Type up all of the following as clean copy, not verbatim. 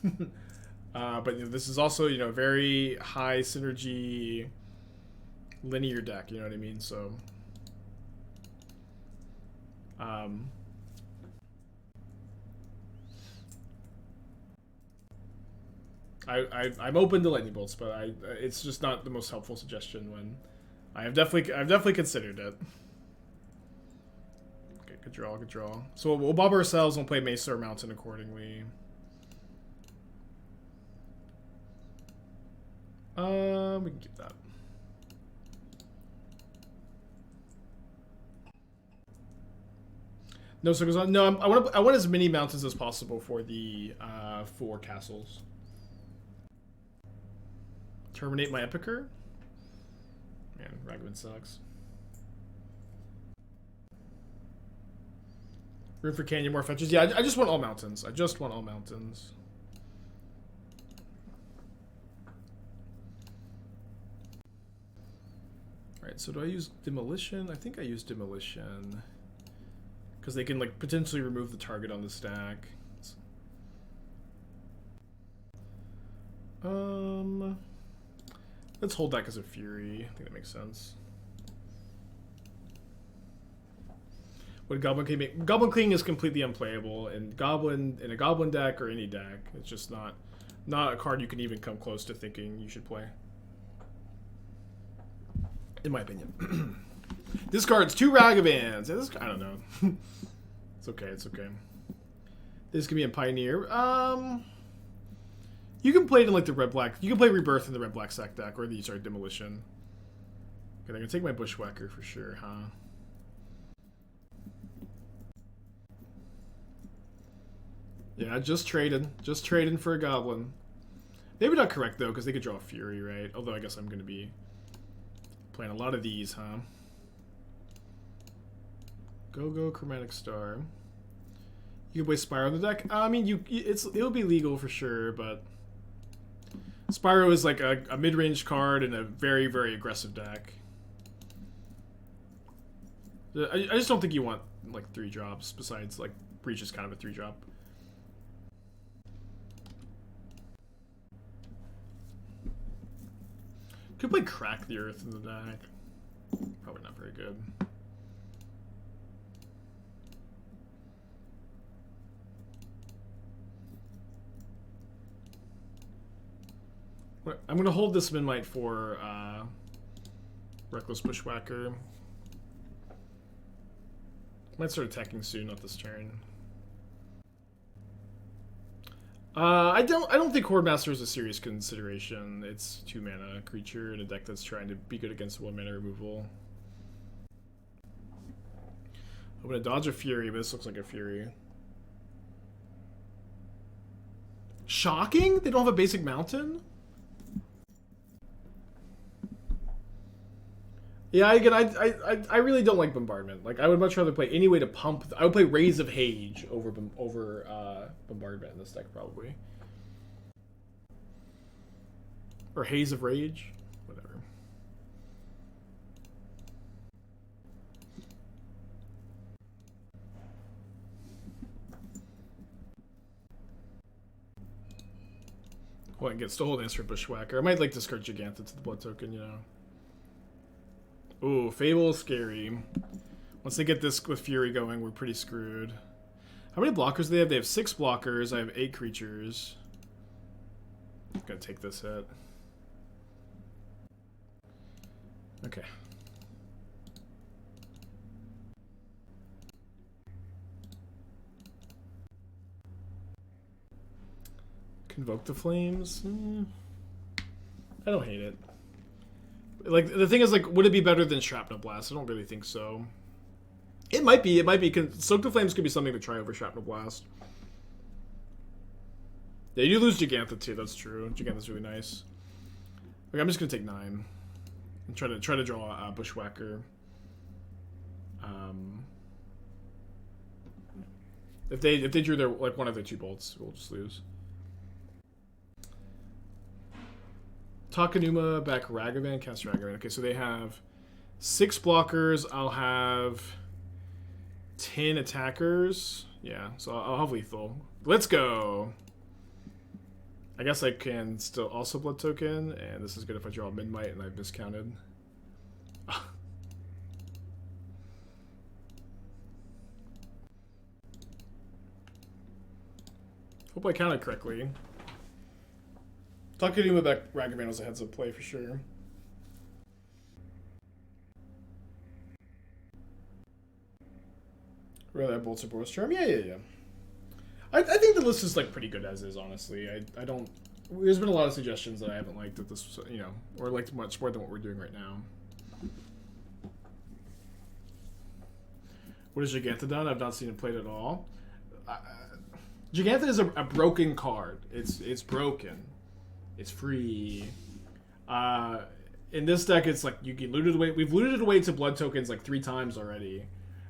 But you know, this is also, you know, very high synergy linear deck, you know what I mean? So I'm open to lightning bolts, but it's just not the most helpful suggestion when I've definitely considered it. Okay, good draw, good draw. So we'll bob ourselves and we'll play Mesa or Mountain accordingly. We can keep that. No circles on. No, I want as many mountains as possible for the 4 castles. Terminate my Epicure? Man, Ragavan sucks. Room for Canyon, more fetches. Yeah, I just want all mountains. I just want all mountains. Alright, so do I use Demolition? I think I use Demolition. Because they can, like, potentially remove the target on the stack. Let's hold that because of Fury. I think that makes sense. What Goblin King make? Goblin King is completely unplayable, and Goblin in a Goblin deck or any deck, it's just not a card you can even come close to thinking you should play. In my opinion. This card's 2 Ragavans. I don't know. It's okay, it's okay. This can be a Pioneer. You can play it in like the red-black. You can play Rebirth in the red-black sack deck, or the, sorry, Demolition. Okay, I'm gonna take my Bushwhacker for sure, huh? Yeah, just trading for a Goblin. Maybe not correct though, because they could draw a Fury, right? Although I guess I'm gonna be playing a lot of these, huh? Go Chromatic Star. You can play Spyro in the deck. I mean, it'll be legal for sure, but Spyro is like a mid-range card in a very, very aggressive deck. I just don't think you want like 3 drops. Besides, like Breach is kind of a 3-drop. Could play Crack the Earth in the deck. Probably not very good. I'm gonna hold this Memnite for Reckless Bushwhacker. Might start attacking soon, not this turn. I don't think Horde Master is a serious consideration. It's 2 mana creature in a deck that's trying to be good against 1 mana removal. I'm gonna dodge a Fury, but this looks like a Fury. Shocking? They don't have a basic mountain? Yeah, again, I really don't like Bombardment. Like, I would much rather play any way to pump. I would play Rays of Hage over Bombardment in this deck, probably. Or Haze of Rage. Whatever. Well, I get Stolen Answer Bushwhacker. I might like discard Jegantha to the blood token, you know. Ooh, Fable is scary. Once they get this with Fury going, we're pretty screwed. How many blockers do they have? They have 6 blockers. I have 8 creatures. I'm gonna take this hit. Okay. Convoke the Flames? I don't hate it. Like, the thing is, like, would it be better than Shrapnel Blast? I don't really think so. It might be. It might be. Soak the Flames could be something to try over Shrapnel Blast. Yeah, you lose Jegantha too. That's true. Jegantha's really nice. Okay, I'm just gonna take 9 and try to draw a Bushwhacker. If they drew their like one of their 2 bolts, we'll just lose. Takanuma back Ragavan, cast Ragavan. Okay, so they have 6 blockers. I'll have 10 attackers. Yeah, so I'll have lethal. Let's go. I guess I can still also blood token, and this is good if I draw Memnite and I've miscounted. Hope I counted correctly. Talking to him about Ragavan was a heads up play for sure. Really, that Bolts of Boros Charm? Yeah. I think the list is like pretty good as is, honestly. I don't. There's been a lot of suggestions that I haven't liked at this, you know, or liked much more than what we're doing right now. What has Jegantha done? I've not seen it played at all. Jegantha is a broken card. It's broken. It's free. In this deck, it's like you can loot it away. We've looted it away to blood tokens like 3 times already,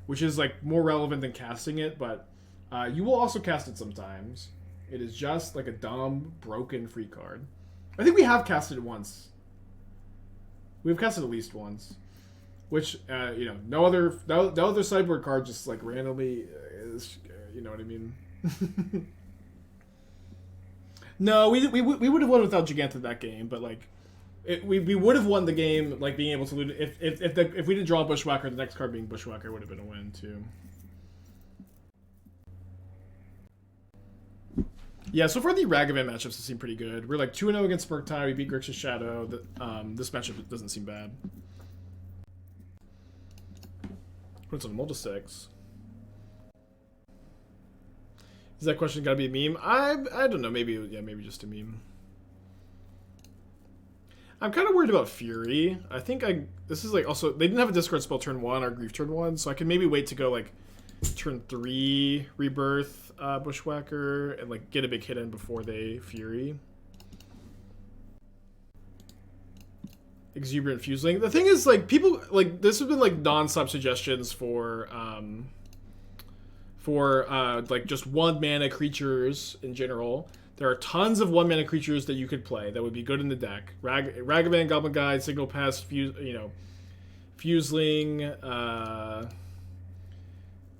which is like more relevant than casting it. But you will also cast it sometimes. It is just like a dumb, broken free card. I think we have casted it once. We've casted at least once, which you know, no other sideboard card just like randomly is, you know what I mean. No, we would have won without Jegantha that game, but like we would have won the game like being able to loot it. If we didn't draw Bushwhacker, the next card being Bushwhacker would have been a win too. Yeah, so far the Ragavan matchups have seemed pretty good. We're like 2-0 against Murktide. We beat Grixis Shadow. This matchup doesn't seem bad. Puts on Multi-6. Is that question gotta be a meme? I don't know. Maybe just a meme. I'm kind of worried about Fury. I think this is like also they didn't have a discard spell turn 1 or Grief turn 1, so I can maybe wait to go like turn 3 Rebirth Bushwhacker and like get a big hit in before they Fury. Exuberant Fuseling. The thing is, like, people like this have been like non-stop suggestions for like just 1 mana creatures in general. There are tons of 1 mana creatures that you could play that would be good in the deck. Ragavan, Goblin Guide, Signal Pest, Fuseling.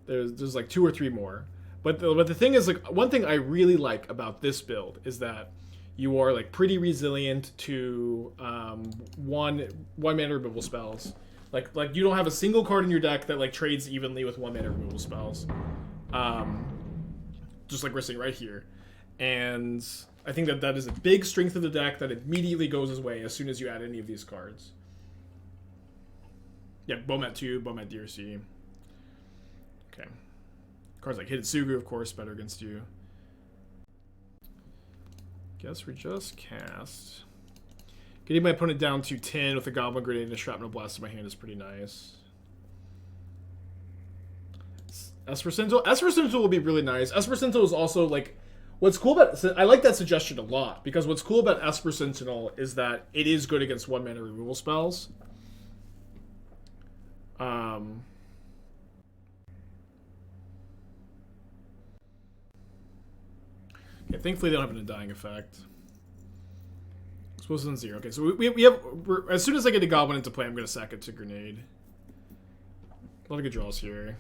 There's like 2 or 3 more. But the thing is, like, one thing I really like about this build is that you are like pretty resilient to one mana removal spells. Like you don't have a single card in your deck that like trades evenly with 1 mana removal spells. Just like we're seeing right here. And I think that is a big strength of the deck that immediately goes his way as soon as you add any of these cards. Yeah, Bomat 2, Bomat DRC. Okay. Cards like Hitotsugu, of course, better against you. Guess we just cast. Getting my opponent down to 10 with a Goblin Grenade and a Shrapnel Blast in my hand is pretty nice. Esper Sentinel will be really nice. Esper Sentinel is also like, what's cool about, I like that suggestion a lot, because what's cool about Esper Sentinel is that it is good against 1 mana removal spells. Yeah, thankfully they don't have an undying effect. Explosive on 0. Okay, so we have, as soon as I get a Goblin into play, I'm going to sack it to Grenade. A lot of good draws here.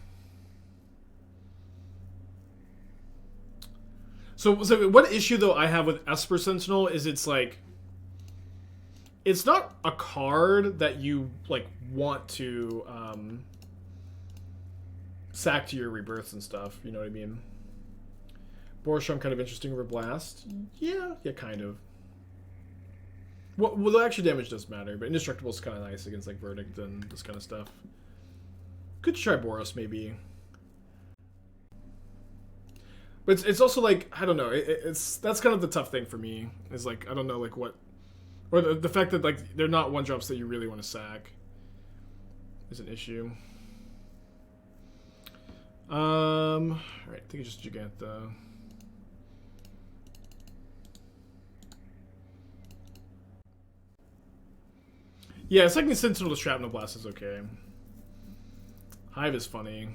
So what issue though I have with Esper Sentinel is it's like, it's not a card that you like want to sack to your rebirths and stuff. You know what I mean? Borsham kind of interesting over Blast. Yeah, kind of. Well, the extra damage does matter, but Indestructible is kind of nice against like Verdict and this kind of stuff. Could try Boros maybe. But it's also like, I don't know, that's kind of the tough thing for me, is like, I don't know, like what, or the fact that like they're not 1-drops that you really want to sack is an issue. Alright, I think it's just Jegantha. Yeah, second Sentinel to Shrapnel Blast is okay. Hive is funny.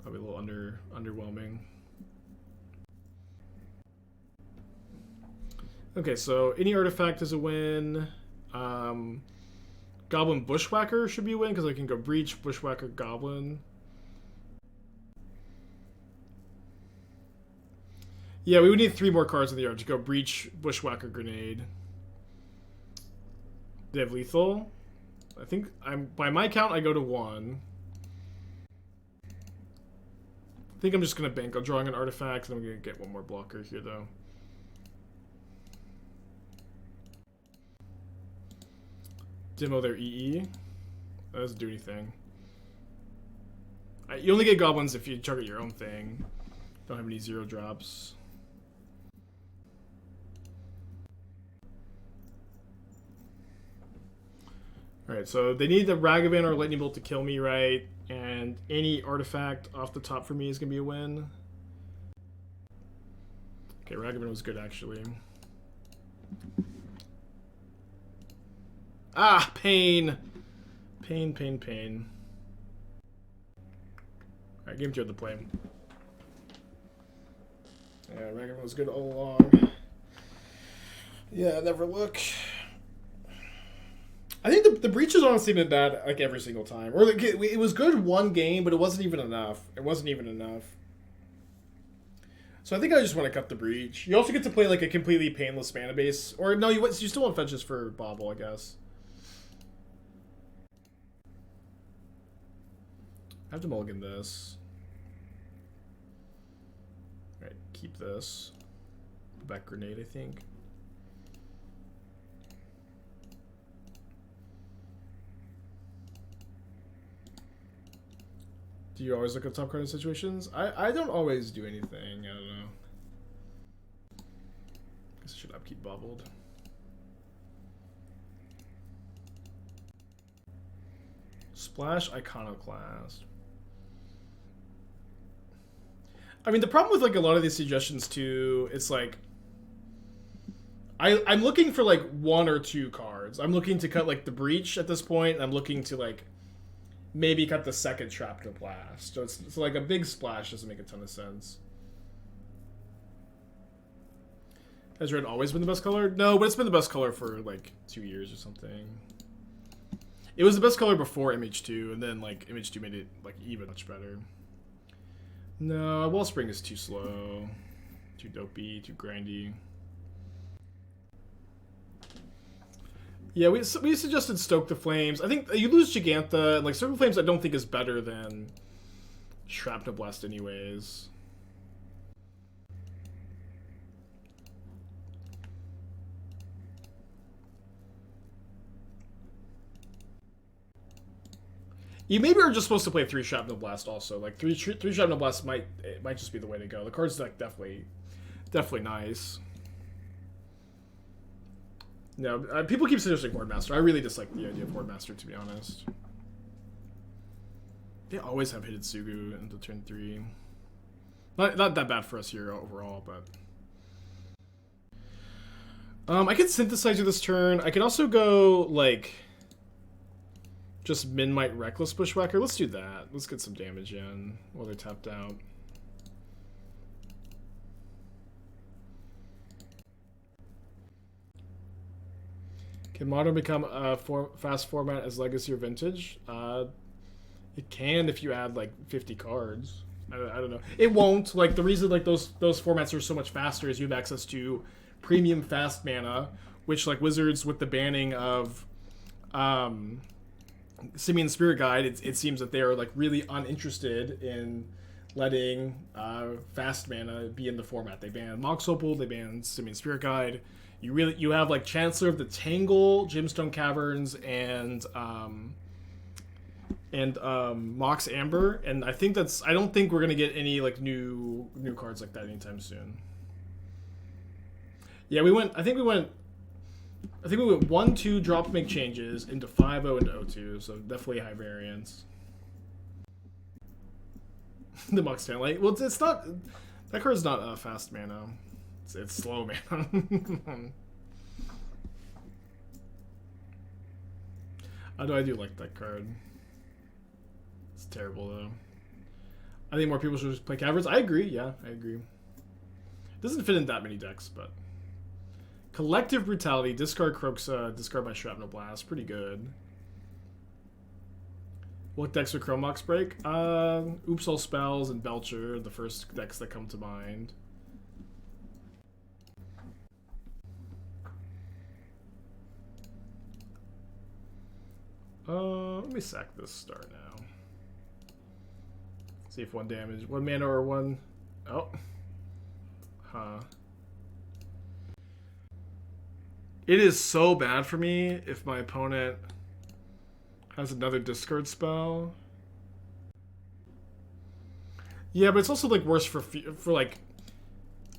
Probably a little underwhelming. Okay, so any artifact is a win. Goblin Bushwhacker should be a win because I can go Breach, Bushwhacker, Goblin. Yeah, we would need 3 more cards in the yard to go Breach, Bushwhacker, Grenade. They have lethal. I think by my count I go to 1. I think I'm just gonna bank on drawing an artifact, and I'm gonna get 1 more blocker here though. Demo their EE. That doesn't do anything. You only get goblins if you target your own thing. Don't have any 0 drops. Alright, so they need the Ragavan or Lightning Bolt to kill me, right? And any artifact off the top for me is going to be a win. Okay, Ragavan was good, actually. Ah, pain! Pain, pain, pain. Alright, game 2 of the play. Yeah, Ragavan was good all along. Yeah, never look. I think the breach has honestly been bad like every single time. Or like, it was good one game, but it wasn't even enough. It wasn't even enough. So I think I just want to cut the breach. You also get to play like a completely painless mana base. Or no, you still want fetches for Bauble, I guess. I have to mulligan this. Alright, keep this. Back grenade, I think. Do you always look at top card in situations? I don't always do anything. I don't know. Guess I should upkeep Bobbled. Splash Iconoclast. I mean, the problem with like a lot of these suggestions too, it's like I'm looking for like 1 or 2 cards. I'm looking to cut like the Breach at this point. And I'm looking to like maybe cut the second Shrapnel Blast. So it's like a big splash doesn't make a ton of sense. Has red always been the best color? No, but it's been the best color for like 2 years or something. It was the best color before MH2, and then like MH2 made it like even much better. No, Wellspring is too slow, too dopey, too grindy. Yeah, we suggested Stoke the Flames. I think you lose Jegantha, and like Stoke the Flames I don't think is better than Shrapnel Blast anyways. You maybe are just supposed to play 3 Shrapnel Blast also. Like 3 Shrapnel Blast might just be the way to go. The card's like definitely nice. No, people keep suggesting Hordemaster. I really dislike the idea of Hordemaster, to be honest. They always have hit Sugu until turn 3. Not that bad for us here overall, but I could Synthesizer this turn. I could also go like just Memnite Reckless Bushwhacker. Let's do that. Let's get some damage in while they're tapped out. Can Modern become a fast format as Legacy or Vintage? It can if you add like 50 cards. I don't know. It won't. Like the reason like those formats are so much faster is you have access to premium fast mana, which like Wizards with the banning of Simian Spirit Guide, it seems that they are like really uninterested in letting fast mana be in the format. They ban Mox Opal, they ban Simian Spirit Guide. You have like Chancellor of the Tangle, Gemstone Caverns, and Mox Amber, and I don't think we're gonna get any like new cards like that anytime soon. Yeah, I think we went 1-2 drop make changes into 5-0 into 0-2, so definitely high variance. The Mox Tanlight. Well, it's not. That card's not fast mana. It's slow mana. I do like that card. It's terrible though. I think more people should just play Caverns. I agree. Yeah, I agree. It doesn't fit in that many decks, but Collective Brutality, discard Kroxa, discard my Shrapnel Blast, pretty good. What decks would Chromox break? Oops All Spells and Belcher, the first decks that come to mind. Let me sack this star now. See if 1 damage, 1 mana or 1. Oh. Huh. It is so bad for me if my opponent has another discard spell. Yeah, but it's also like worse for like,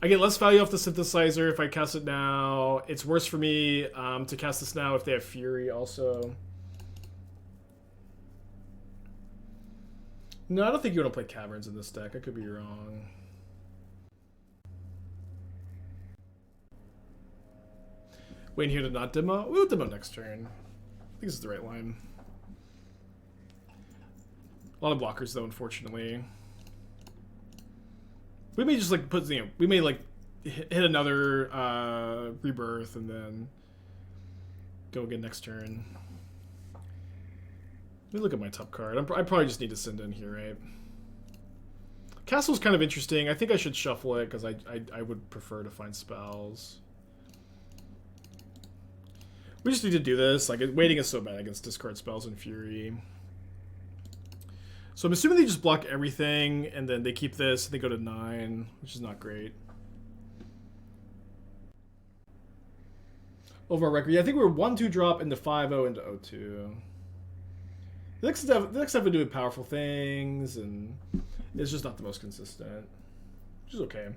I get less value off the synthesizer if I cast it now. It's worse for me to cast this now if they have Fury also. No, I don't think you want to play Caverns in this deck. I could be wrong. Waiting here to not demo. We'll demo next turn. I think this is the right line. A lot of blockers though, unfortunately. We may just like put, you know, we may like hit another rebirth and then go again next turn. Let me look at my top card. I probably just need to send in here, right? Castle's kind of interesting. I think I should shuffle it because I would prefer to find spells. We just need to do this. Like, waiting is so bad against discard spells and Fury. So I'm assuming they just block everything, and then they keep this, and they go to 9, which is not great. Overall record. Yeah, I think we were 1-2 drop into 5-0 into 0-2. The next have been doing powerful things, and it's just not the most consistent. Which is okay.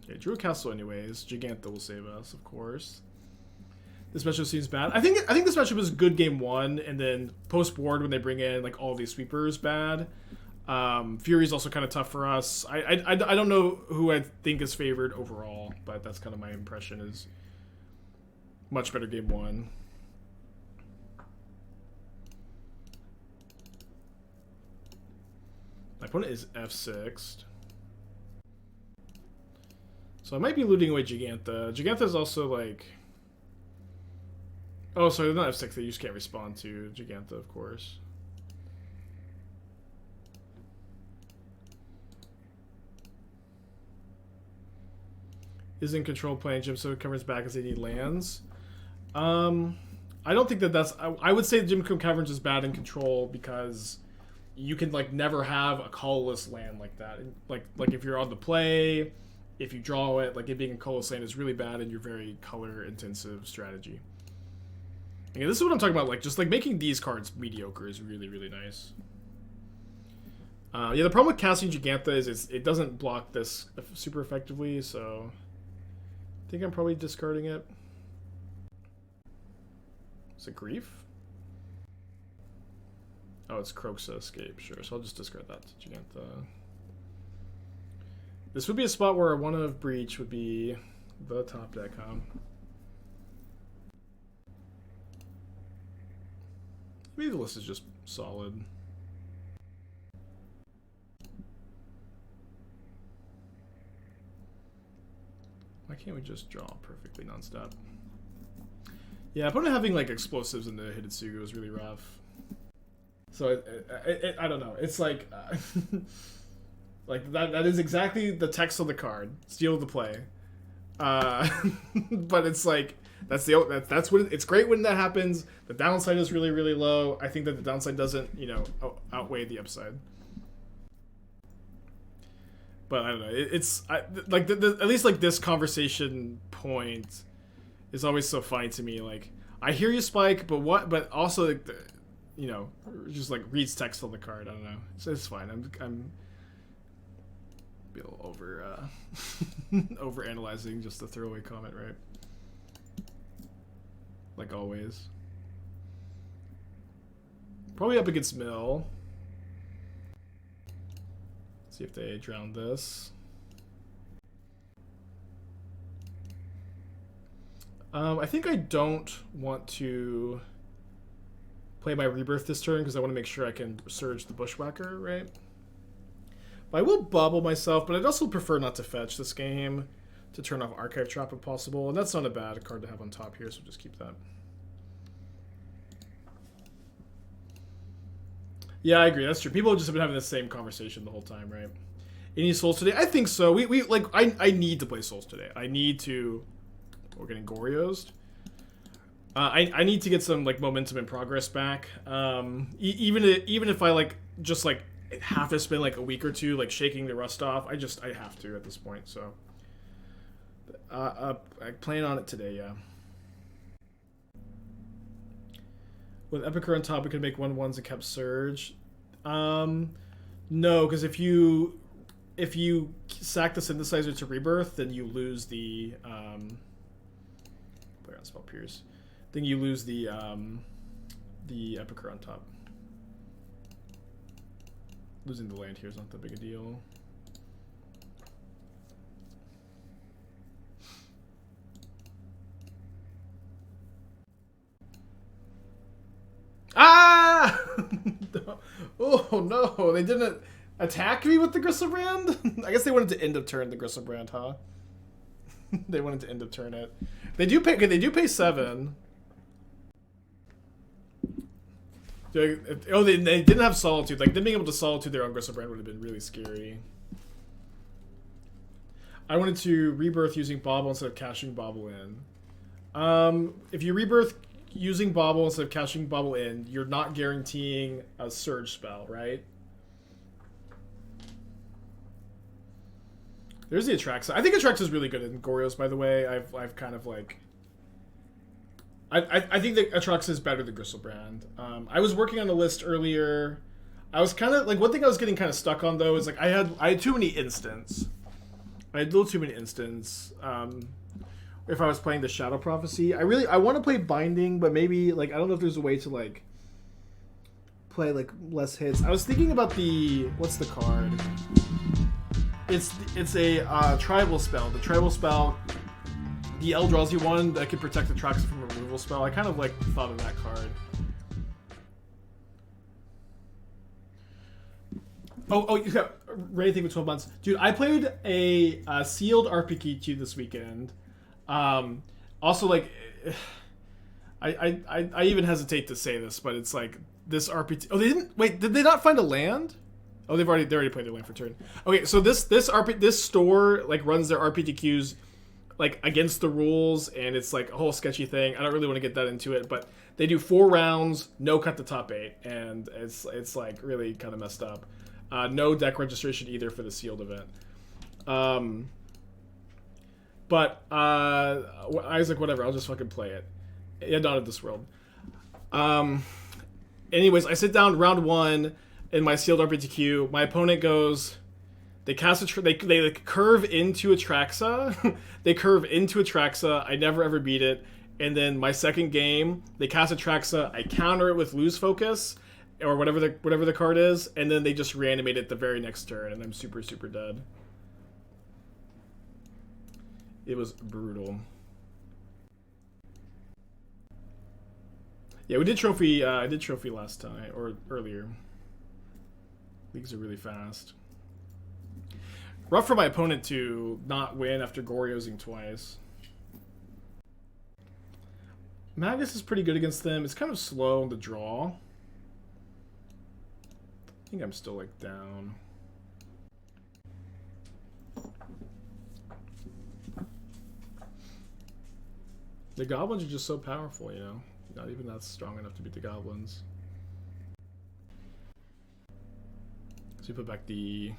Okay, drew a castle anyways. Jegantha will save us, of course. This matchup seems bad. I think this matchup is good game 1, and then post board when they bring in like all these sweepers bad. Fury's also kind of tough for us. I don't know who I think is favored overall, but that's kind of my impression is much better game 1. My opponent is F6'd. So I might be looting away Jegantha. Jegantha is also like... Oh, sorry, they're not F6 that you just can't respond to. Jegantha, of course. Is in control playing Jim, so it covers back as they need lands. I don't think that's... I would say Jim Caverns is bad in control because you can like never have a colorless land like that. Like if you're on the play... If you draw it, like it being a colorless land is really bad in your very color-intensive strategy. Okay, this is what I'm talking about. Like, just like making these cards mediocre is really, really nice. Yeah, the problem with casting Jegantha is it doesn't block this super effectively, so I think I'm probably discarding it. Is it Grief? Oh, it's Kroxa Escape, sure. So I'll just discard that to Jegantha. This would be a spot where one of Breach would be the top deck, huh? Maybe the list is just solid. Why can't we just draw perfectly nonstop? Yeah, opponent having like explosives in the Hidetsugu is really rough. So I don't know. It's like like that is exactly the text on the card. Steal the play. But it's like that's what it's great when that happens. The downside is really, really low. I think that the downside doesn't, you know, outweigh the upside. But I don't know. It's like at least like this conversation point is always so funny to me. Like I hear you, Spike, but what? But also, like, you know, just like reads text on the card. I don't know. It's fine. I'm be a little over analyzing just a throwaway comment, right? Like always. Probably up against Mill. See if they drown this. I think I don't want to play my Rebirth this turn because I want to make sure I can Surge the Bushwhacker, right? But I will Bauble myself, but I'd also prefer not to fetch this game to turn off Archive Trap if possible, and that's not a bad card to have on top here, so just keep that. Yeah, I agree. That's true. People have just been having the same conversation the whole time, right? Any Souls today? I think so. I need to play Souls today. I need to... We're getting Goriosed. I need to get some like momentum and progress back. Even if I like just like have to spend like a week or two like shaking the rust off, I have to at this point. So I plan on it today. Yeah. With Epicure on top, we can make 1/1s and kept surge. No, because if you sack the synthesizer to rebirth, then you lose the play on spell pierce. Then you lose the Epicure on top. Losing the land here is not that big a deal. Ah! Oh no, they didn't attack me with the Gristlebrand? I guess they wanted to end of turn the Gristlebrand, huh? They wanted to end of turn it. They do pay. They do pay 7. Oh, they didn't have Solitude. Like them being able to Solitude their own Gristlebrand would have been really scary. I wanted to rebirth using Bauble instead of cashing Bauble in. If you rebirth using Bauble instead of cashing Bauble in, you're not guaranteeing a surge spell, right? There's the Atraxa. I think Atraxa is really good in Goryo's, by the way. I've kind of like... I think that Atraxa is better than Gristlebrand. I was working on a list earlier. I was kind of... like, one thing I was getting kind of stuck on, though, is like I had too many instants. I had a little too many instants. If I was playing the Shadow Prophecy. I want to play Binding, but maybe, like, I don't know if there's a way to, like, play, like, less hits. I was thinking about the... what's the card? It's a tribal spell. The tribal spell, the L draws you one that can protect the Atraxa from a removal spell. I kind of, like, thought of that card. Oh, you got Ray thing with 12 months. Dude, I played a sealed RPQ this weekend. Also, like, I even hesitate to say this, but it's like this RPG. Oh, they didn't wait. Did they not find a land? Oh, they already played their land for turn. Okay, so this store like runs their RPTQs like against the rules, and it's like a whole sketchy thing. I don't really want to get that into it, but they do 4 rounds, no cut the top 8, and it's like really kind of messed up. No deck registration either for the sealed event. But I was like, whatever, I'll just fucking play it. Yeah, not of this world. Anyways, I sit down round 1 in my sealed RPTQ. My opponent goes, they cast they like curve into Atraxa. They curve into Atraxa. I never ever beat it. And then my second game, they cast Atraxa. I counter it with Lose Focus or whatever the card is, and then they just reanimate it the very next turn, and I'm super dead. It was brutal. Yeah, we did trophy. I did trophy last time or earlier. Leagues are really fast. Rough for my opponent to not win after Goryosing twice. Magus is pretty good against them. It's kind of slow on the draw. I think I'm still like down. The goblins are just so powerful, you know. Not even that strong enough to beat the goblins. So we put back the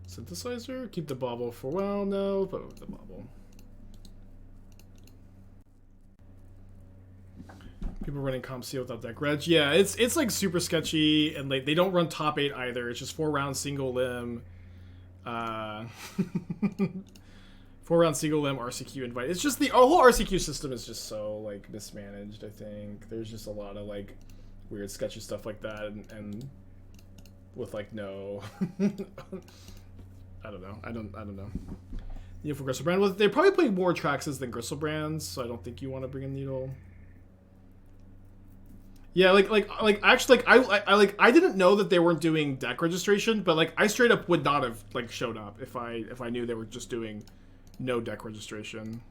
synthesizer. Keep the Bauble for no, put the Bauble. People running Comp C without deck reg. Yeah, it's like super sketchy, and like they don't run top 8 either. It's just 4 round single limb. 4 round single limb RCQ invite. It's just the whole RCQ system is just so like mismanaged. I think there's just a lot of like weird sketchy stuff like that, and with like no I don't know. I don't know. Needle for Gristlebrand. Well, they probably play more Atraxas than Gristlebrands, so I don't think you want to bring in Needle. Yeah, like actually, like I didn't know that they weren't doing deck registration, but like I straight up would not have like showed up if I knew they were just doing no deck registration.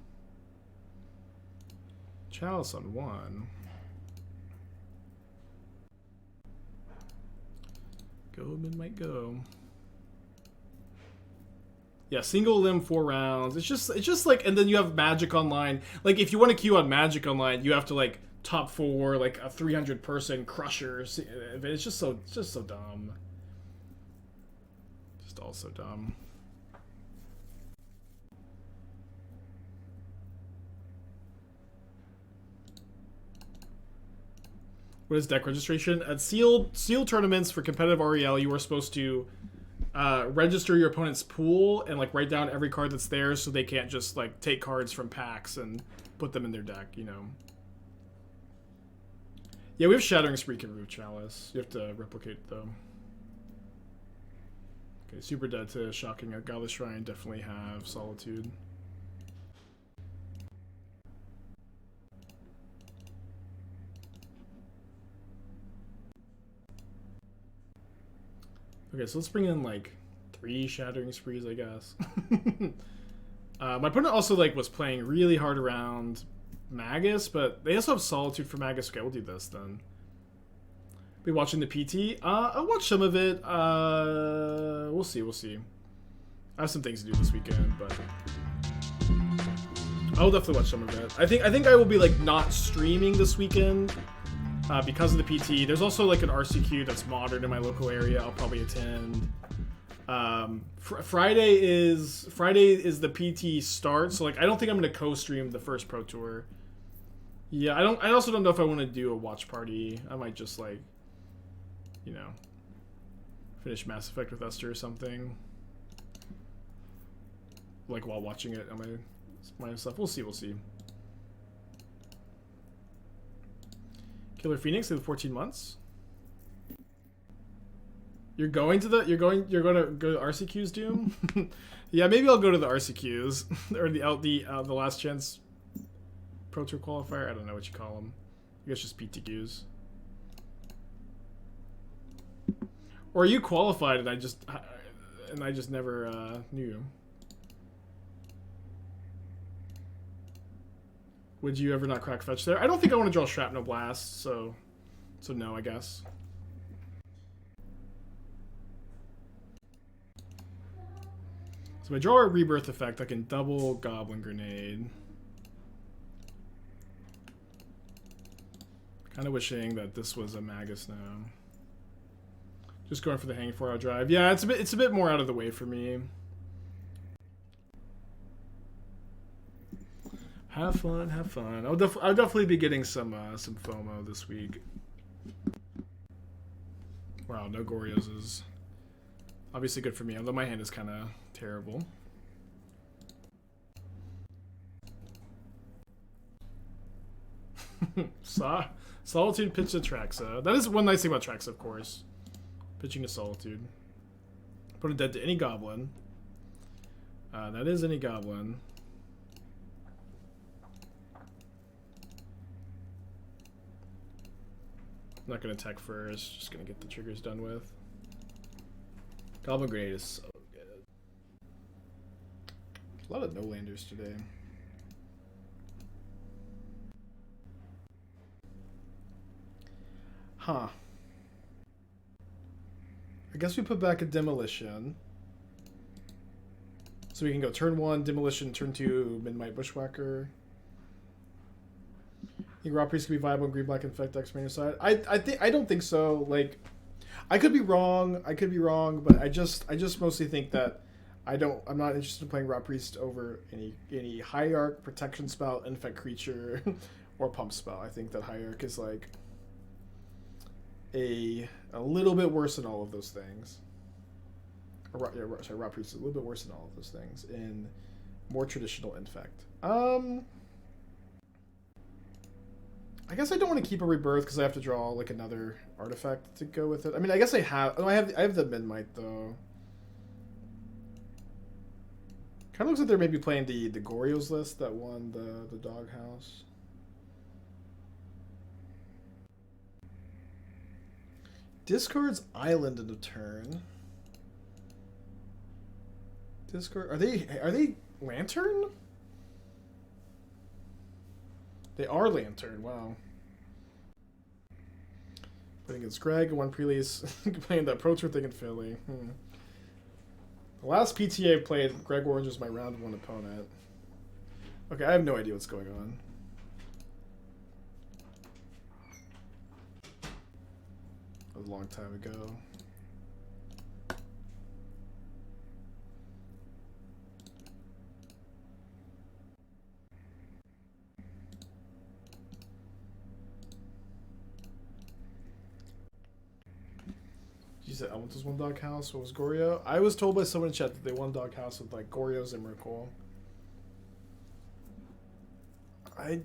Chalice on 1. Goblin might go. Yeah, single limb 4 rounds. It's just like, and then you have Magic Online. Like, if you want to queue on Magic Online, you have to like top 4 like a 300 person crusher. It's just so dumb. Just all so dumb. What is deck registration? At sealed tournaments for competitive REL, you are supposed to register your opponent's pool and like write down every card that's there, so they can't just like take cards from packs and put them in their deck. You know. Yeah, we have Shattering Spree, can remove Chalice. You have to replicate though. Okay, Super Dead to Shocking at Godless Shrine. Definitely have Solitude. Okay, so let's bring in like 3 Shattering Sprees, I guess. My opponent also like was playing really hard around Magus, but they also have Solitude for Magus. Okay, we'll do this then. Be watching the PT. I'll watch some of it. We'll see. I have some things to do this weekend, but I'll definitely watch some of it. I think I will be like not streaming this weekend. Because of the PT. There's also like an RCQ that's modern in my local area. I'll probably attend. Friday is the PT start, so like I don't think I'm gonna co-stream the first Pro Tour. Yeah, I also don't know if I want to do a watch party. I might just like, you know, finish Mass Effect with Esther or something. Like while watching it on my stuff. We'll see. Killer Phoenix in 14 months. You're going to go to RCQs, Doom? Yeah, maybe I'll go to the RCQs or the last chance Pro Tour qualifier. I don't know what you call them. I guess just PTQs. Or you qualified and I just never knew. Would you ever not crack fetch there? I don't think I want to draw Shrapnel Blast, so no, I guess. So if I draw a Rebirth effect, I can double Goblin Grenade. Kind of wishing that this was a Magus now. Just going for the Hanging 4-hour drive. Yeah, it's a bit more out of the way for me. Have fun. I'll definitely be getting some FOMO this week. Wow, no Gorios is obviously good for me, although my hand is kind of terrible. Solitude pitch to Traxa. That is one nice thing about Traxa, of course. Pitching to Solitude. Put it dead to any goblin. That is any goblin. I'm not going to attack first, just going to get the triggers done with. Goblin Grenade is so good. A lot of no-landers today. Huh. I guess we put back a Demolition. So we can go turn 1, Demolition, turn 2, Memnite Bushwhacker. I think Raw Priest could be viable in green black infect decks from your side. I don't think so. Like, I could be wrong, but I just mostly think that I'm not interested in playing Raw Priest over any Hierarch, Protection Spell, Infect Creature, or Pump Spell. I think that Hierarch is like a little bit worse than all of those things. Raw Priest is a little bit worse than all of those things in more traditional Infect. I guess I don't want to keep a Rebirth because I have to draw like another artifact to go with it. I mean, I guess I have. Oh, I have the Memnite though. Kind of looks like they're maybe playing the Gorios list that won the Doghouse. Discard's Island in a turn. Discard. Are they Lantern? They are Lantern, wow. Playing against Greg, one pre-release, playing that Pro Tour thing in Philly. The last PTA played, Greg Orange was my round 1 opponent. Okay, I have no idea what's going on. That was a long time ago. You said Elemental's one dog house. What was Goryo? I was told by someone in chat that they one dog house with like Goryo's Emrakul. I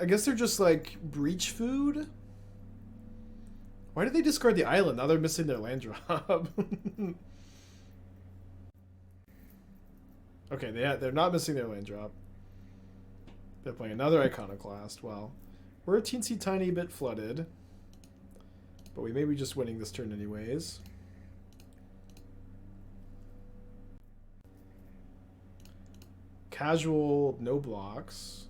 guess they're just like breach food. Why did they discard the island? Now they're missing their land drop. Okay, they're not missing their land drop. They're playing another Iconoclast. Well, we're a teensy tiny bit flooded. But we may be just winning this turn anyways. Casual, no blocks.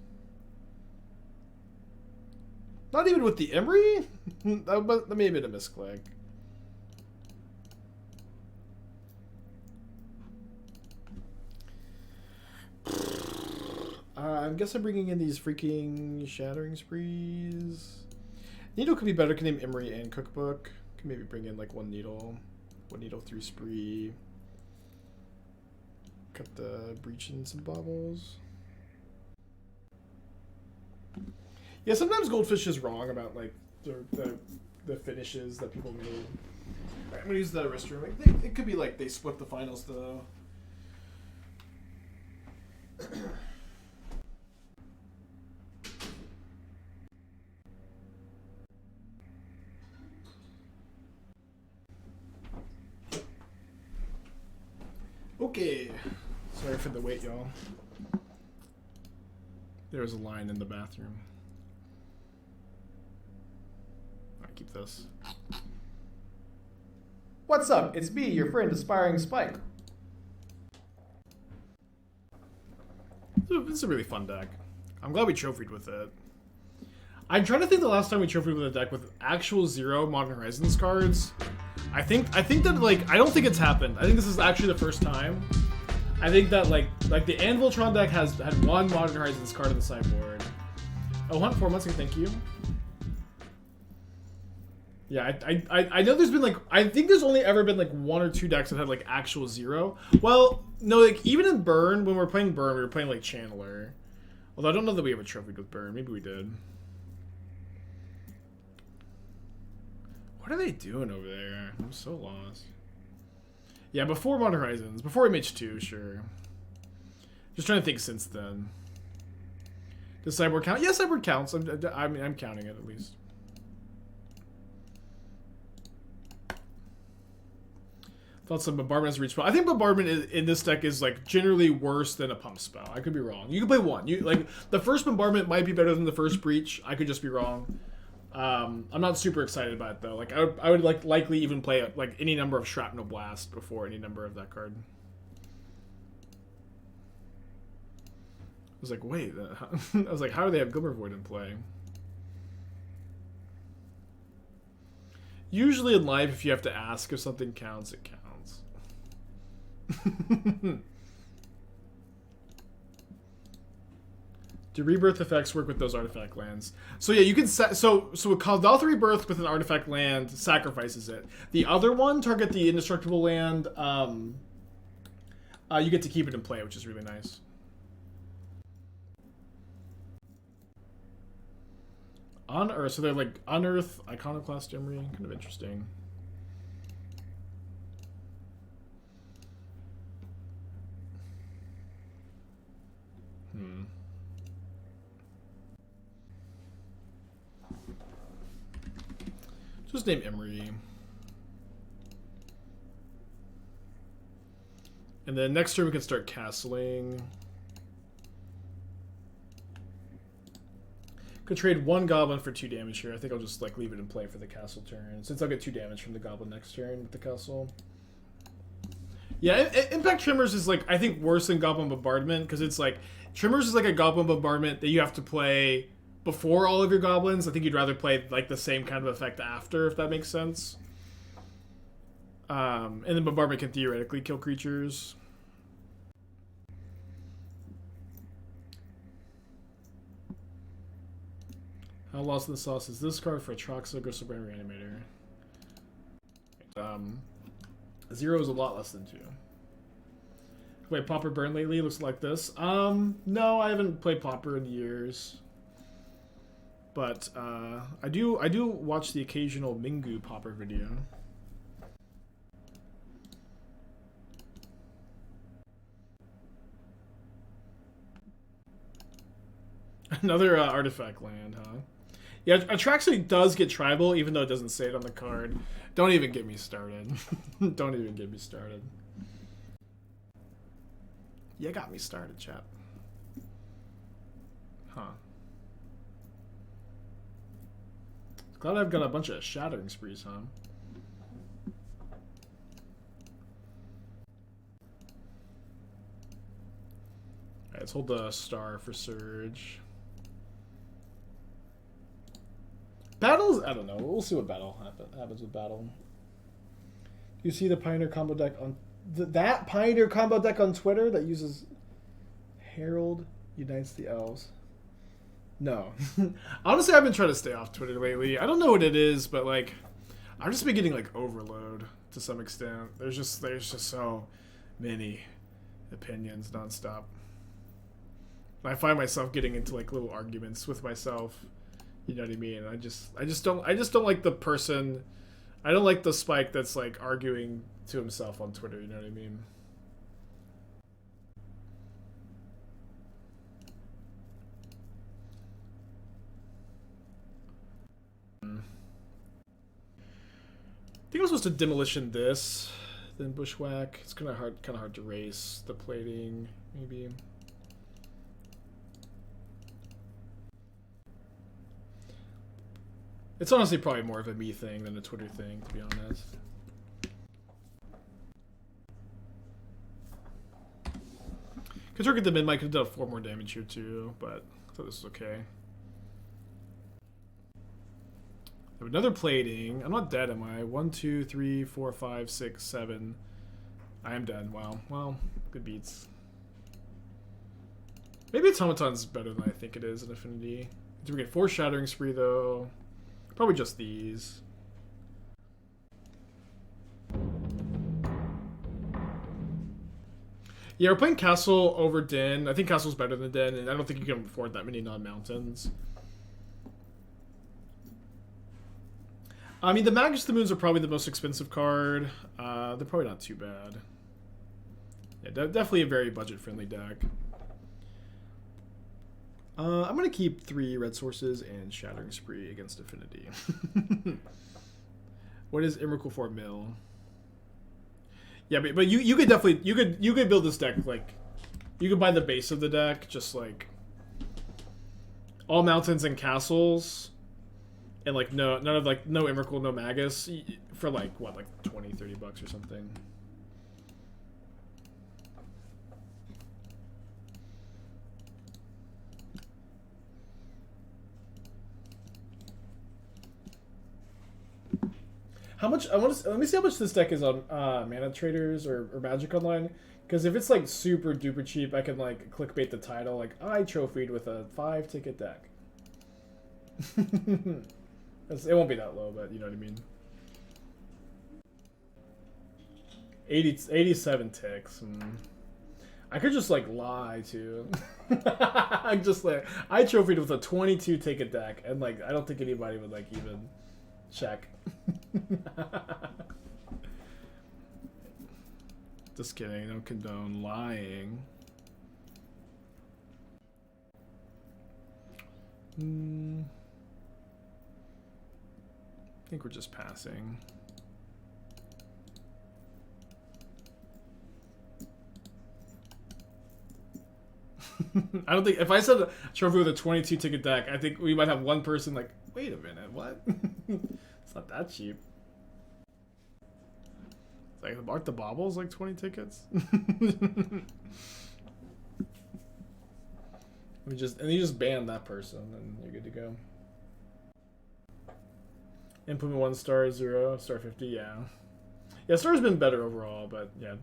Not even with the Emery? That may have been a misclick. I guess I'm bringing in these freaking Shattering Sprees. Needle could be better. Can name Emery and Cookbook. Can maybe bring in like one Needle 3 Spree. Cut the Breach and some Baubles. Yeah, sometimes Goldfish is wrong about like the finishes that people made. Right, I'm gonna use the restroom. Like, it could be like they split the finals though. Okay. Sorry for the wait, y'all. There's a line in the bathroom. Alright, keep this. What's up? It's me, your friend, Aspiring Spike. This is a really fun deck. I'm glad we trophied with it. I'm trying to think the last time we trophied with a deck with actual 0 Modern Horizons cards. I think that like I don't think it's happened. I think this is actually the first time. I think that like the Anviltron deck had 1 Modern Horizons card on the sideboard. Oh, Hunt 4 months, thank you. Yeah, I know there's been like I think there's only ever been like 1 or 2 decks that had like actual 0. Well, no, like even in Burn, when we were playing Burn, we were playing like Channeler. Although I don't know that we ever trophied with Burn. Maybe we did. What are they doing over there? I'm so lost. Yeah, before Modern Horizons. Before MH2, sure. Just trying to think since then. Does Cyborg count? Yeah, Cyborg counts. I'm counting it at least. Thoughts on Bombardment as a reach spell. I think Bombardment in this deck is like generally worse than a pump spell. I could be wrong. You can play one. Like the first Bombardment might be better than the first Breach. I could just be wrong. I'm not super excited about it though. Like I would like likely even play like any number of Shrapnel Blast before any number of that card. I was like, wait. I was like, how do they have Glimmervoid in play? Usually in life, if you have to ask if something counts, it counts. Do rebirth effects work with those artifact lands? So yeah, you can so a Kuldotha Rebirth with an artifact land sacrifices it. The other one, target the indestructible land. You get to keep it in play, which is really nice. Unearth, so they're like Unearth, Iconoclast Emery, kind of interesting. Just name Emery. And then next turn we can start castling. Could trade 1 Goblin for 2 damage here. I think I'll just like leave it in play for the castle turn, since I'll get 2 damage from the Goblin next turn with the castle. Yeah, Impact Tremors is like I think worse than Goblin Bombardment because it's like Tremors is like a Goblin Bombardment that you have to play before all of your goblins. I think you'd rather play like the same kind of effect after, if that makes sense. And then Bombardment can theoretically kill creatures. How lost in the sauce is this card for Atraxa, Gristle Brain Reanimator? 0 is a lot less than 2. Played Pauper Burn lately? Looks like this. No, I haven't played Pauper in years. But I do watch the occasional Mingu Pauper video. Another artifact land, huh? Yeah, Atraxa does get tribal, even though it doesn't say it on the card. Don't even get me started. Don't even get me started. You got me started, chap. Huh. Glad I've got a bunch of Shattering Sprees, huh? Alright, let's hold the star for Surge. Battles? I don't know. We'll see what battle happens with battle. Do you see the Pioneer combo deck on that Pioneer combo deck on Twitter that uses Herald Unites the Elves? No. Honestly, I've been trying to stay off Twitter lately. I don't know what it is, but like I've just been getting like overload to some extent. There's just so many opinions nonstop. I find myself getting into like little arguments with myself. You know what I mean? I just don't like the person. I don't like the Spike that's like arguing to himself on Twitter. You know what I mean? I think I'm supposed to demolition this, then bushwhack. It's kind of hard to race the plating, maybe. It's honestly probably more of a me thing than a Twitter thing, to be honest. Could target the mid-mic, could have done 4 more damage here too, but I thought this was okay. I have another plating. I'm not dead, am I? 1, 2, 3, 4, 5, 6, 7. I am dead. Wow. Well, good beats. Maybe Automaton's better than I think it is in Affinity. Do we get 4 Shattering Spree though? Probably just these. Yeah, we're playing Castle over Den. I think Castle's better than Den, and I don't think you can afford that many non-mountains. I mean, the Magus the Moons are probably the most expensive card. They're probably not too bad. Yeah, definitely a very budget-friendly deck. I'm going to keep 3 red sources and Shattering Spree against Affinity. What is Emrakul for mill? Yeah, but you could definitely you could build this deck like you could buy the base of the deck, just like all mountains and castles, and like no Emrakul, no Magus for like what, like 20-30 bucks or something. How much? Let me see how much this deck is on Mana Traders or Magic Online. Because if it's like super duper cheap, I can like clickbait the title like I trophied with a 5-ticket deck. It won't be that low, but you know what I mean. 87 ticks. I could just like lie too. I'm just like I trophied with a 22-ticket deck, and like I don't think anybody would like even check. Just kidding, don't condone lying. I think we're just passing. I don't think if I said a trophy with a 22-ticket deck, I think we might have one person like, wait a minute, what? It's not that cheap. It's like, aren't the Baubles like 20 tickets? And you just ban that person, and you're good to go. Implement 1 star 0 star 50, yeah. Yeah, Star's been better overall, but yeah,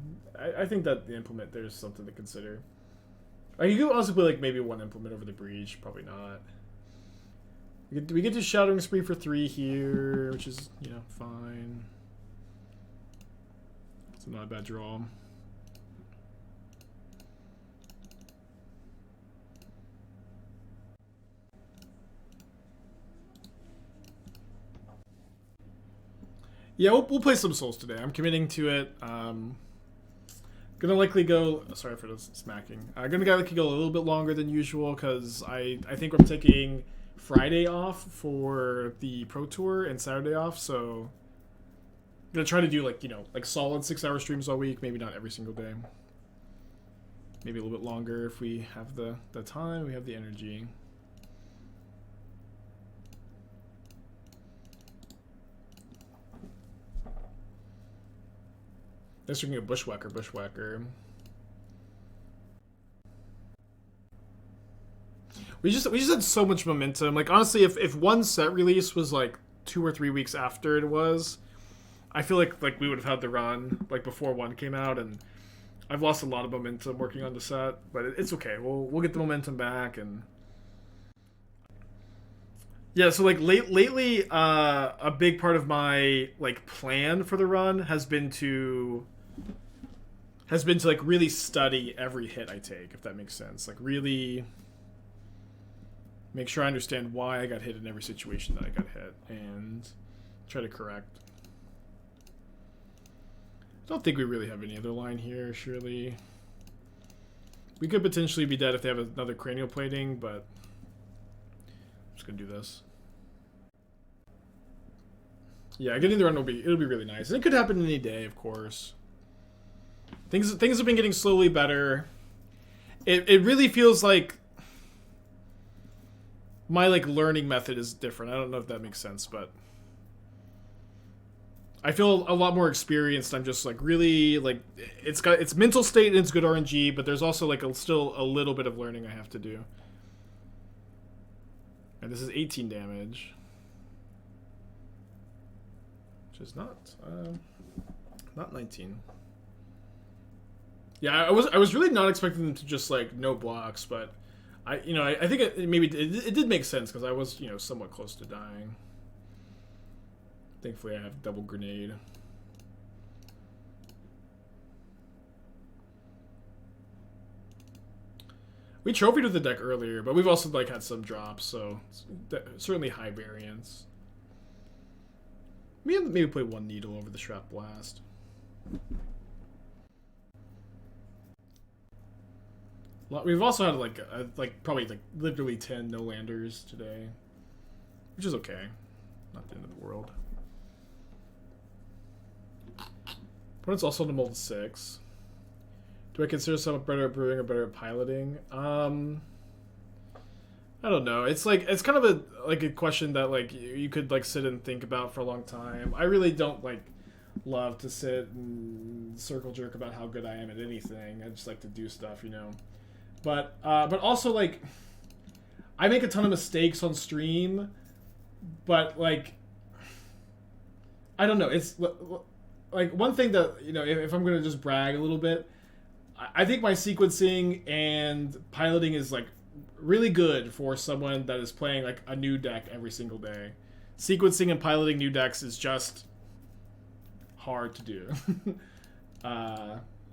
I think that the implement there's something to consider. Like, you could also put like maybe one implement over the breach, probably not. We get to Shattering Spree for 3 here, which is, you know, fine. It's not a bad draw. Yeah, we'll play some Souls today. I'm committing to it. Gonna likely go. Sorry for the smacking. Gonna likely go a little bit longer than usual because I think I'm taking Friday off for the Pro Tour and Saturday off. So I'm gonna try to do like, you know, like solid 6-hour streams all week. Maybe not every single day. Maybe a little bit longer if we have the time. We have the energy. Next, we're gonna go Bushwhacker. We just had so much momentum. Like, honestly, if one set release was like 2 or 3 weeks after it was, I feel like we would have had the run like before one came out, and I've lost a lot of momentum working on the set, but it's okay. We'll get the momentum back. And yeah, so like lately, a big part of my like plan for the run has been to like really study every hit I take, if that makes sense. Like, really make sure I understand why I got hit in every situation that I got hit and try to correct. I don't think we really have any other line here, surely. We could potentially be dead if they have another cranial plating, but I'm just gonna do this. Yeah, getting the run it'll be really nice. And it could happen any day, of course. Things have been getting slowly better. It really feels like my like learning method is different. I don't know if that makes sense, but I feel a lot more experienced. I'm just like really like it's mental state and it's good RNG, but there's also like still a little bit of learning I have to do. And this is 18 damage, which is not 19. Yeah, I was really not expecting them to just like no blocks, but I think it did make sense because I was, you know, somewhat close to dying. Thankfully, I have double grenade. We trophied with the deck earlier, but we've also like had some drops, so it's certainly high variance. Maybe play one needle over the Shrapnel Blast. We've also had like probably like literally 10 no landers today, which is okay. Not the end of the world. Opponent's also in the mold 6. Do I consider someone better at brewing or better at piloting? I don't know. It's like it's kind of a question that like you could like sit and think about for a long time. I really don't like love to sit and circle jerk about how good I am at anything. I just like to do stuff, you know. But also like I make a ton of mistakes on stream, but like I don't know. It's like one thing that, you know, if I'm gonna just brag a little bit, I think my sequencing and piloting is like really good for someone that is playing like a new deck every single day. Sequencing and piloting new decks is just hard to do.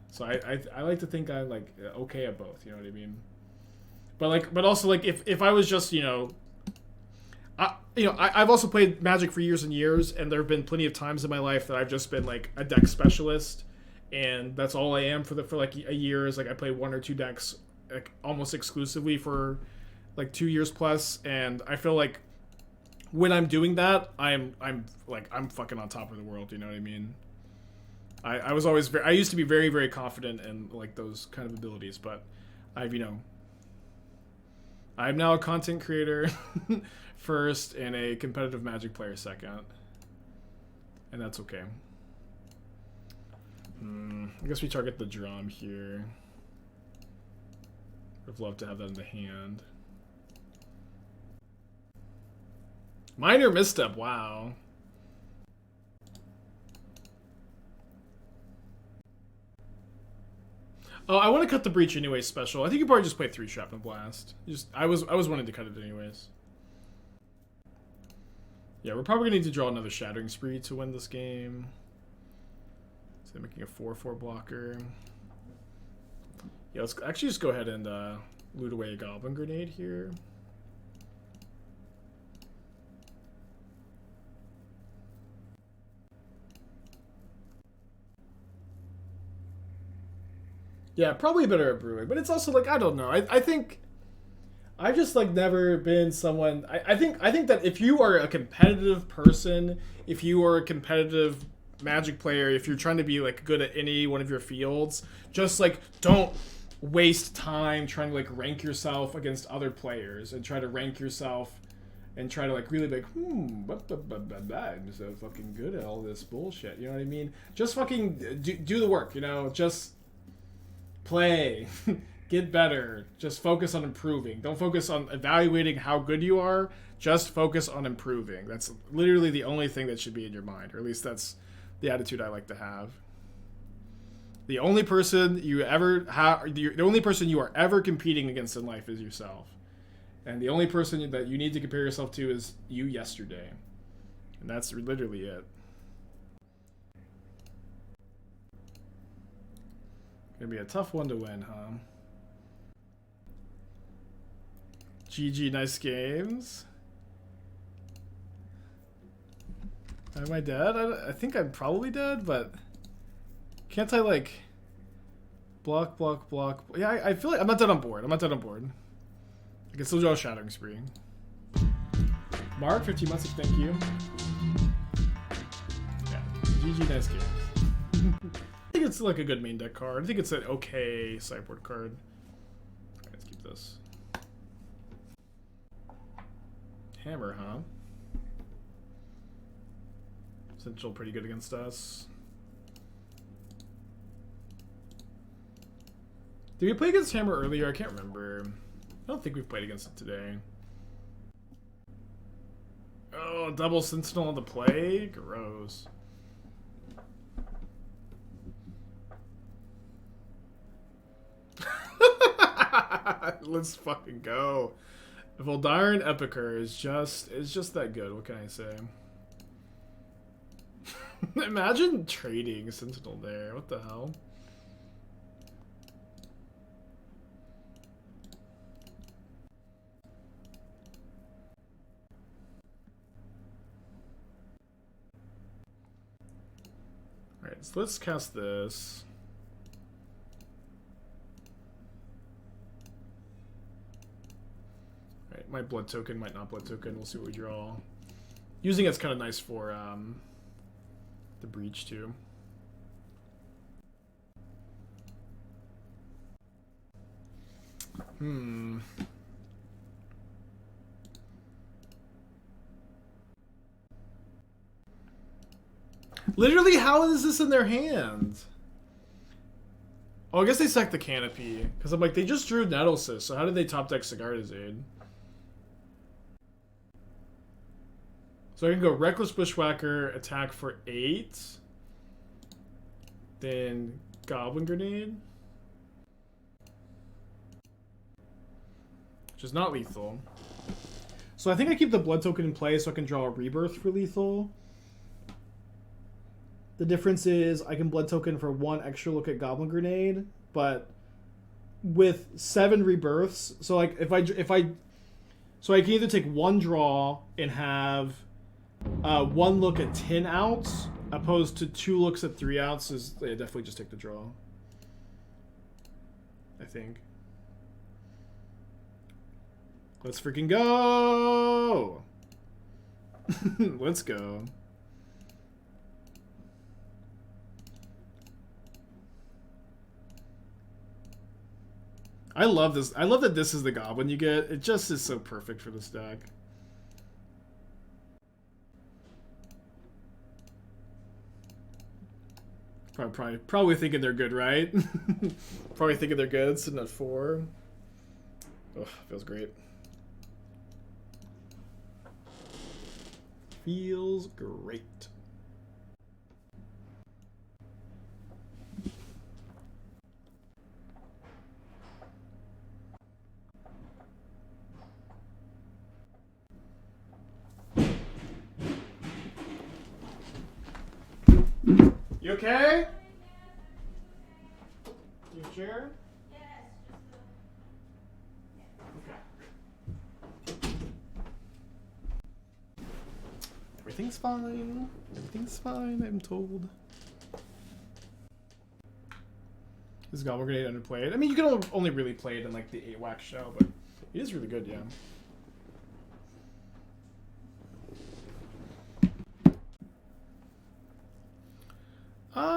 So I like to think I'm like okay at both, you know what I mean? But also like if I was just, you know, I've also played Magic for years and years, and there have been plenty of times in my life that I've just been like a deck specialist, and that's all I am for like a year. Is like I play 1 or 2 decks like almost exclusively for like 2 years plus, and I feel like when I'm doing that, I'm fucking on top of the world. You know what I mean? I was always I used to be very, very confident in like those kind of abilities, but I'm now a content creator first and a competitive Magic player second, and that's okay. I guess we target the drum here. I'd love to have that in the hand. Minor misstep, wow. Oh, I want to cut the breach anyway. Special. I think you probably just play 3 Shrapnel Blast. I was wanting to cut it anyways. Yeah, we're probably gonna need to draw another Shattering Spree to win this game. So they're making a 4/4 blocker. Yeah, let's actually just go ahead and loot away a Goblin Grenade here. Yeah, probably better at brewing, but it's also like, I don't know. I think I've just like never been someone. I think that if you are a competitive person, if you are a competitive Magic player, if you're trying to be like good at any one of your fields, just like don't waste time trying to like rank yourself against other players and try to rank yourself and try to like really be like, I'm so fucking good at all this bullshit. You know what I mean? Just fucking do the work. You know, just play. Get better. Just focus on improving. Don't focus on evaluating how good you are. Just focus on improving. That's literally the only thing that should be in your mind, or at least that's the attitude I like to have. The only person you ever have, the only person you are ever competing against in life is yourself, and the only person that you need to compare yourself to is you yesterday, and that's literally it. Gonna be a tough one to win, huh? GG, nice games. Am I dead? I think I'm probably dead, but can't I like block? Yeah, I feel like I'm not dead on board. I can still draw a Shattering Spree. Mark, 15 months, thank you. Yeah, GG, nice games. I think it's like a good main deck card. I think it's an okay sideboard card. Alright, let's keep this. Hammer, huh? Essential pretty good against us. Did we play against Hammer earlier? I can't remember. I don't think we've played against it today. Oh, double Sentinel on the play? Gross. Let's fucking go. Voldaren Epicure is just that good. What can I say? Imagine trading Sentinel there. What the hell? Alright, so let's cast this. Alright, might blood token, might not blood token. We'll see what we draw. Using it's kind of nice for the breach too. Literally, how is this in their hand? Oh, I guess they sacked the Canopy. Because I'm like, they just drew Nettlecyst, so how did they top deck Sigardazade? So I can go Reckless Bushwhacker, attack for 8. Then Goblin Grenade. Which is not lethal. So I think I keep the blood token in play so I can draw a Rebirth for lethal. The difference is I can blood token for 1 extra look at Goblin Grenade, but with 7 rebirths, so like so I can either take 1 draw and have 1 look at 10 outs, opposed to 2 looks at 3 outs. Is yeah, definitely just take the draw. I think. Let's freaking go! Let's go. I love this. I love that this is the Goblin you get. It just is so perfect for this deck. Probably thinking they're good, right? Probably thinking they're good, sitting at 4. Oh, feels great. Feels great. You okay? You sure? Okay. Everything's fine. Everything's fine, I'm told. Is Goblin Grenade underplayed? I mean, you can only really play it in like the 8-whack show, but it is really good, yeah.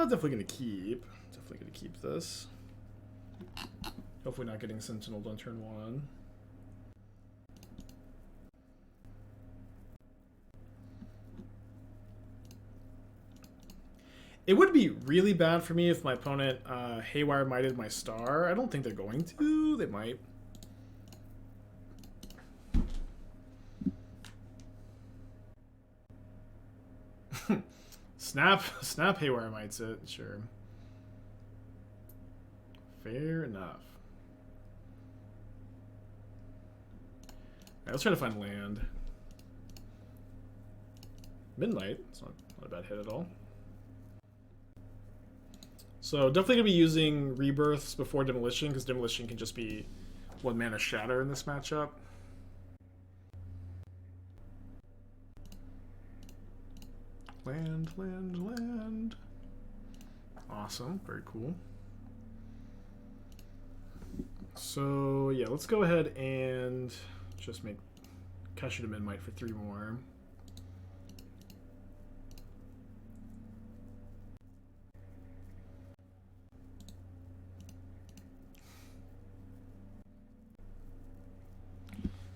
Definitely gonna keep this. Hopefully not getting Sentineled on turn 1. It would be really bad for me if my opponent Haywire Mighted my star. I don't think they're going to. They might. Snap Haywire Mights it, sure. Fair enough. Alright, let's try to find land. Midnight, it's not a bad hit at all. So definitely gonna be using rebirths before demolition, because demolition can just be 1 mana shatter in this matchup. Land. Awesome, very cool. So yeah, let's go ahead and just make Castle Embereth for 3 more.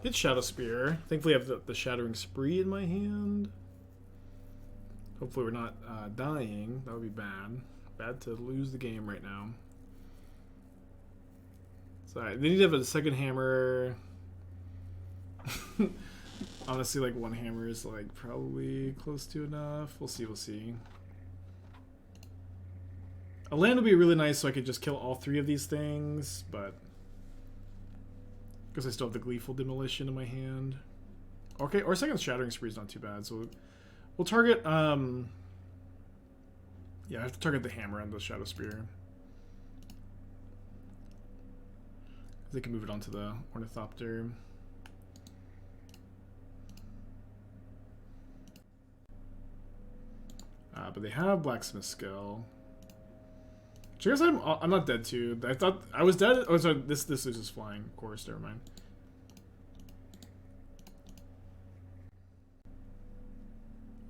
Hit Shadow Spear. Thankfully I have the Shattering Spree in my hand. Hopefully we're not dying. That would be bad. Bad to lose the game right now. Sorry, they need to have a second hammer. Honestly, like 1 hammer is like probably close to enough. We'll see. A land would be really nice so I could just kill all 3 of these things, but because I still have the Gleeful Demolition in my hand. Okay, or second Shattering Spree is not too bad, so we'll target, yeah, I have to target the hammer on the Shadow Spear. They can move it onto the Ornithopter. But they have Blacksmith Skill. Which I guess I'm not dead too. I thought I was dead. Oh, sorry, this is just flying. Of course, never mind.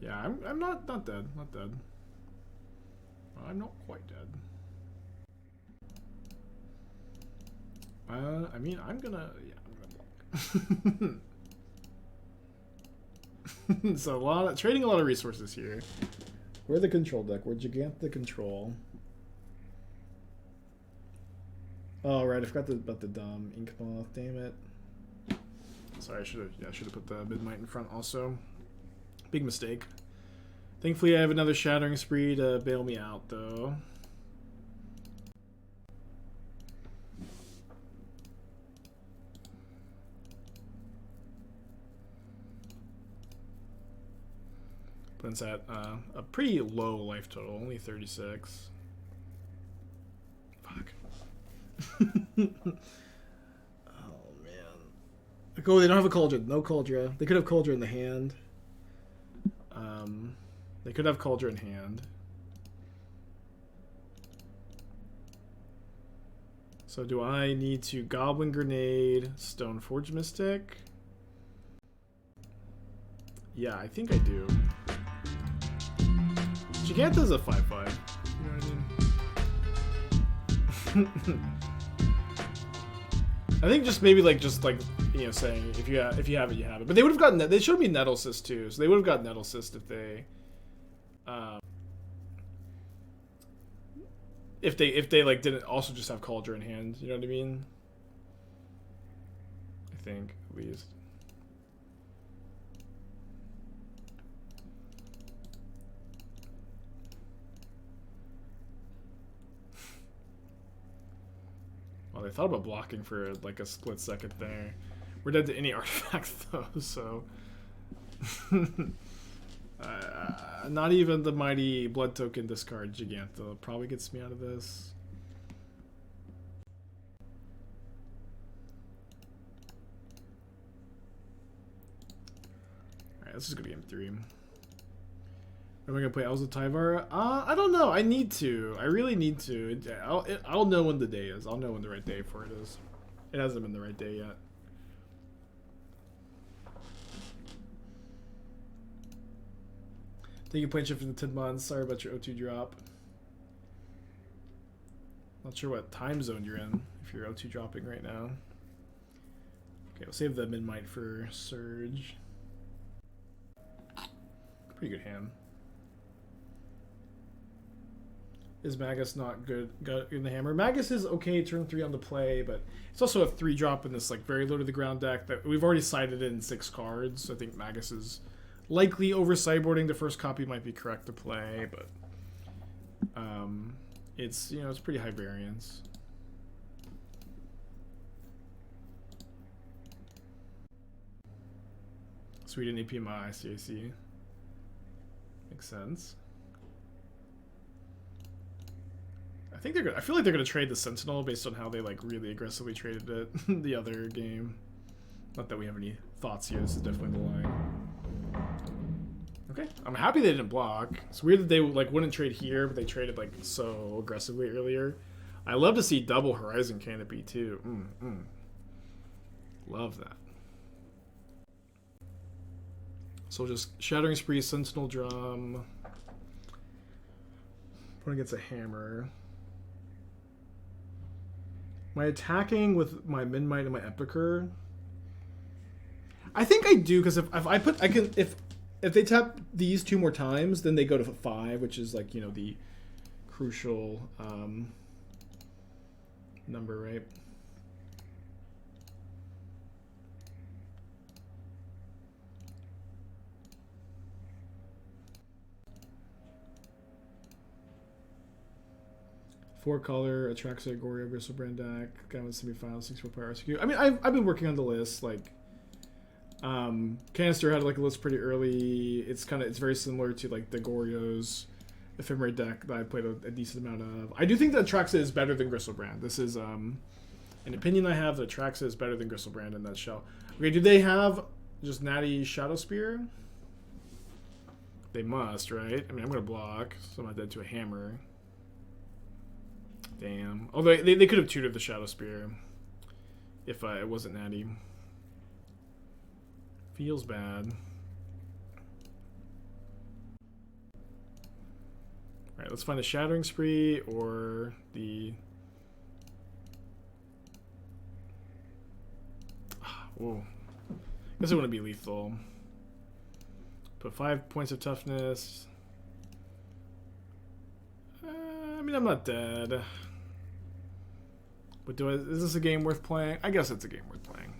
Yeah, I'm not dead. Not dead. Well, I'm not quite dead. I mean, I'm gonna block. So trading a lot of resources here. We're the control deck. We're Jegantha control. Oh right, I forgot about the dumb Ink Moth. Damn it. Sorry, I should have put the Midnight in front also. Big mistake. Thankfully, I have another Shattering Spree to bail me out, though. But it's at a pretty low life total, only 36. Fuck. Oh man. Oh, they don't have a Cauldron. No Cauldron. They could have Cauldron in the hand. They could have Cauldron in hand. So do I need to Goblin Grenade, Stoneforge Mystic? Yeah, I think I do. Gigantha's a 5/5. You know what I mean? I think just maybe you know, saying if you have it, you have it. But they would have gotten that. They showed me Nettle Cyst too, so they would have got Nettle Cyst if they like didn't also just have Cauldron in hand. You know what I mean? I think at least. Well, they thought about blocking for like a split second there. We're dead to any artifact though, so I Not even the mighty blood token discard Jegantha probably gets me out of this. Alright, this is good game 3. Am I gonna play Elza Tyvar? I don't know. I need to. I really need to. I'll know when the day is. I'll know when the right day for it is. It hasn't been the right day yet. Thank you, Plane Shift, for the 10 months. Sorry about your O2 drop. Not sure what time zone you're in if you're O2 dropping right now. Okay, we'll save the Memnite for Surge. Pretty good hand. Is Magus not good in the hammer? Magus is okay turn 3 on the play, but it's also a 3-drop in this like very low to the ground deck that we've already sided in 6 cards. So I think Magus is likely over sideboarding. The first copy might be correct to play, but it's, you know, it's pretty high variance. Sweden APMI CAC makes sense. I think they're good. I feel like they're gonna trade the Sentinel based on how they like really aggressively traded it the other game. Not that we have any thoughts here. This is definitely the line. Okay, I'm happy they didn't block. It's weird that they like wouldn't trade here, but they traded like so aggressively earlier. I love to see double Horizon Canopy too. Love that. So just Shattering Spree, Sentinel Drum. Opponent gets a hammer. Am I attacking with my Memnite and my Epicure? I think I do, because if I put, I can, if they tap these 2 more times, then they go to 5, which is like, you know, the crucial number, right? Four color, Atraxa, Gorio, Gristlebrand deck, guy with semifinals, 6 for Power RSQ. I mean, I've been working on the list. Like, Canister had like a list pretty early. It's very similar to like the Goryo's Ephemeral deck that I played a decent amount of. I do think that Atraxa is better than Gristlebrand. This is an opinion I have that Atraxa is better than Gristlebrand in that shell. Okay, do they have just natty Shadow Spear? They must, right? I mean, I'm gonna block, so I'm not dead to a hammer. Damn. Although they could have tutored the Shadow Spear if it wasn't natty. Feels bad. Alright, let's find a Shattering Spree or the... Whoa. I guess it wouldn't be lethal. Put 5 points of toughness. I mean, I'm not dead. But is this a game worth playing? I guess it's a game worth playing.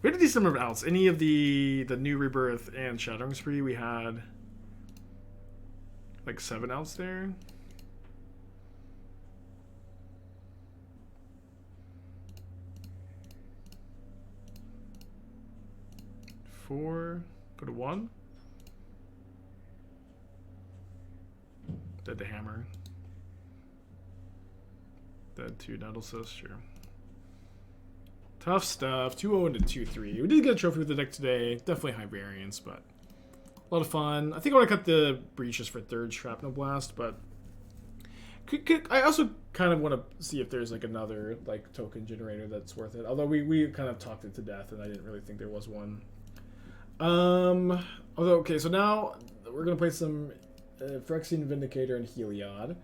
We had a decent number of outs. Any of the new Rebirth and Shattering Spree, we had like 7 outs there. Four. Go to 1. Dead to hammer. Dead to Nettlesis, sure. Tough stuff. 2-0 into 2-3. We did get a trophy with the deck today. Definitely high variance, but a lot of fun. I think I want to cut the breaches for 3rd Shrapnel Blast, but I also kind of want to see if there's like another like token generator that's worth it. Although we kind of talked it to death, and I didn't really think there was one. Although okay, so now we're gonna play some Phyrexian Vindicator and Heliod.